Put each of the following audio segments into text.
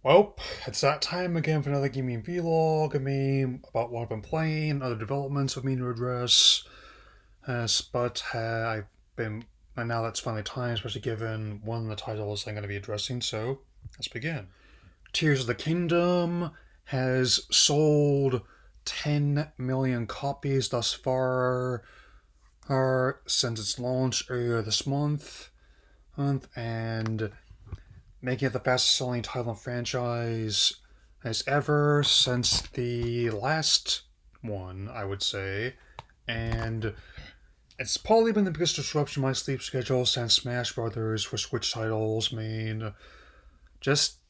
Well, it's that time again for another gaming vlog. About what I've been playing, other developments I've been to address. I've been, and now that's finally time, especially given one of the titles I'm going to be addressing. So let's begin. Tears of the Kingdom has sold 10 million copies thus far, since its launch earlier this and making it the fastest selling title in the franchise as ever since the last one, I would say. And it's probably been the biggest disruption in my sleep schedule since Smash Brothers for Switch titles. Just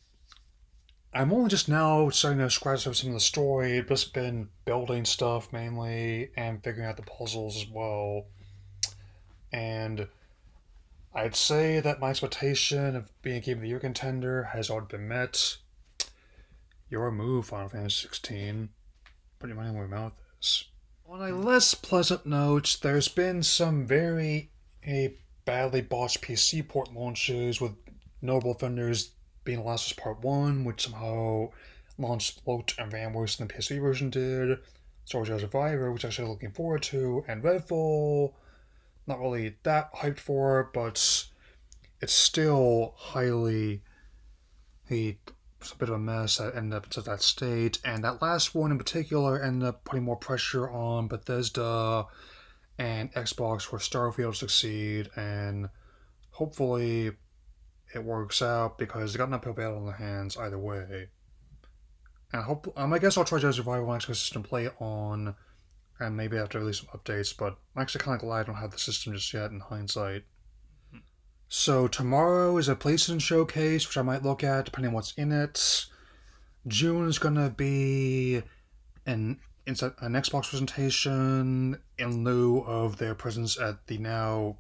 I'm only just now starting to scratch up some of the story. I've just been building stuff mainly and figuring out the puzzles as well. And I'd say that my expectation of being a Game of the Year contender has already been met. Your move, Final Fantasy 16. Put your money where your mouth is. On a less pleasant note, there's been some very badly botched PC port launches, with notable offenders being Last of Us Part 1, which somehow launched looked and ran worse than the PS3 version did. Star Wars Survivor, which I'm actually looking forward to, and Redfall. Not really that hyped for, but it's still highly it's a bit of a mess that ended up to that state. And that last one in particular ended up putting more pressure on Bethesda and Xbox for Starfield to succeed. And hopefully it works out because they got an uphill battle on their hands either way. And I guess I'll try to survive on Xbox system play it on, and maybe after release some updates. But I'm actually kind of glad I don't have the system just yet in hindsight. So tomorrow is a PlayStation showcase, which I might look at depending on what's in it. June is gonna be an Xbox presentation in lieu of their presence at the now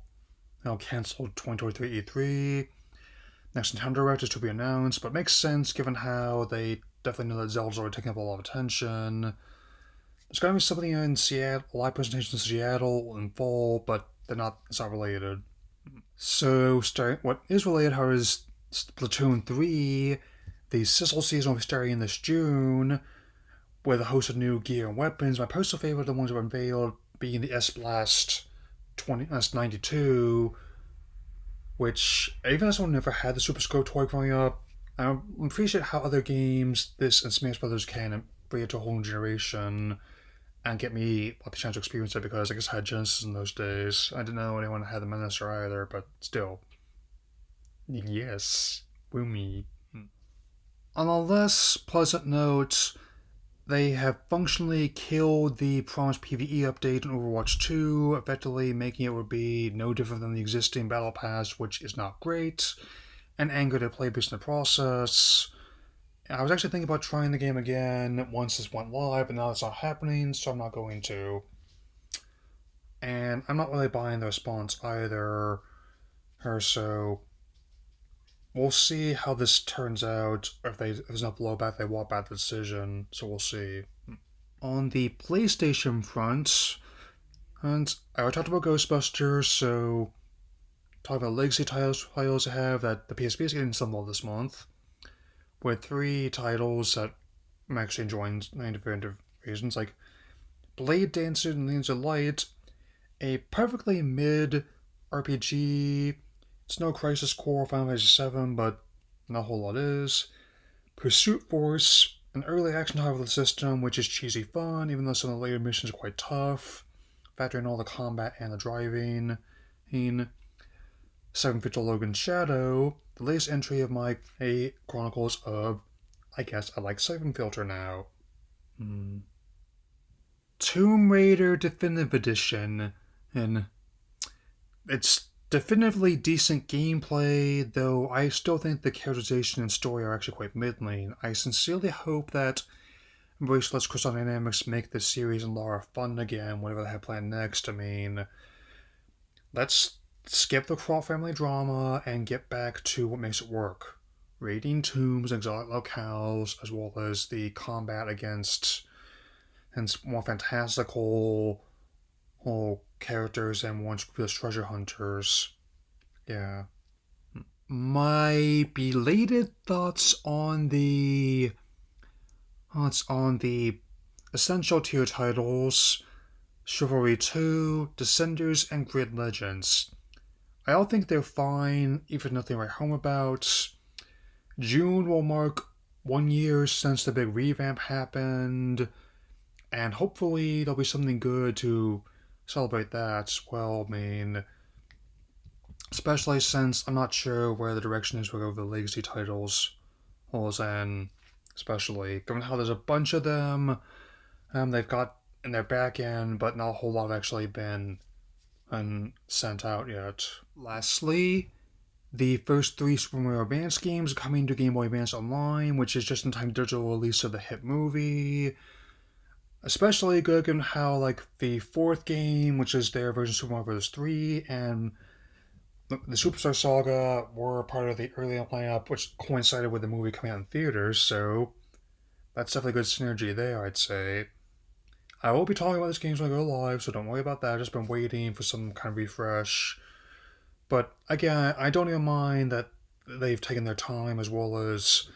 canceled 2023 E3. Next Nintendo Direct is to be announced, but it makes sense given how they definitely know that Zelda's already taking up a lot of attention. There's gonna be something in Seattle, a live presentation in Seattle in fall, but it's not related. So, what is related, however, is Splatoon 3. The Sizzle season will be starting this June with a host of new gear and weapons. My personal favorite, the ones that were unveiled, being the S Blast S92, which, even as someone who never had the Super Scope toy growing up, I appreciate how other games, this and Smash Brothers, can bring it to a whole new generation and get me the chance to experience it, because I guess I had Genesis in those days. I didn't know anyone had the Minister either, but still. Yes, Boomy. On a less pleasant note, they have functionally killed the promised PvE update in Overwatch 2, effectively making it would be no different than the existing Battle Pass, which is not great, and angered at players in the process. I was actually thinking about trying the game again once this went live, but now it's not happening, so I'm not going to. And I'm not really buying the response either, so we'll see how this turns out. If there's no blowback, they walk back the decision, so we'll see. On the PlayStation front, and I already talked about Ghostbusters, so talking about legacy titles I have that the PSP is getting some love this month, with 3 titles that I'm actually enjoying many different reasons, like Blade Dancer and Ninja Light, a perfectly mid RPG. It's no Crisis Core Final Fantasy VII, but not a whole lot is. Pursuit Force, an early action title of the system, which is cheesy fun, even though some of the later missions are quite tough, factoring all the combat and the driving. Seven Vigil Logan Shadow, the latest entry of my Chronicles of, I guess I like Siphon Filter now. Tomb Raider Definitive Edition, and it's definitively decent gameplay, though I still think the characterization and story are actually quite middling. I sincerely hope that Embrace Crystal Dynamics make this series and Lara fun again, whatever they have planned next. Let's skip the Crawl family drama and get back to what makes it work. Raiding tombs and exotic locales, as well as the combat against and more fantastical characters and more unscrupulous treasure hunters. Yeah. My belated thoughts on the essential tier titles: Chivalry 2, Descenders, and Grid Legends. I all think they're fine, even nothing to write home about. June will mark 1 year since the big revamp happened, and hopefully there'll be something good to celebrate that. Well, I mean, especially since I'm not sure where the direction is with the legacy titles, and especially given how there's a bunch of them they've got in their back end, but not a whole lot have actually been sent out yet. Lastly, the first three Super Mario Advance games are coming to Game Boy Advance Online, which is just in time digital release of the hit movie. Especially good given how the fourth game, which is their version of Super Mario Bros. 3, and the Superstar Saga were part of the early lineup, which coincided with the movie coming out in theaters, so that's definitely good synergy there, I'd say. I will be talking about this game when I go live, so don't worry about that. I've just been waiting for some kind of refresh. But again, I don't even mind that they've taken their time, as well as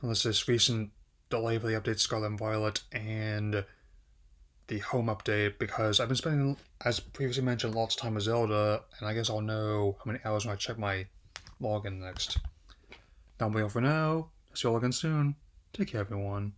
this recent delay for the update Scarlet and Violet and the home update, because I've been spending, as previously mentioned, lots of time with Zelda, and I guess I'll know how many hours when I check my login next. That'll be all for now. See you all again soon. Take care, everyone.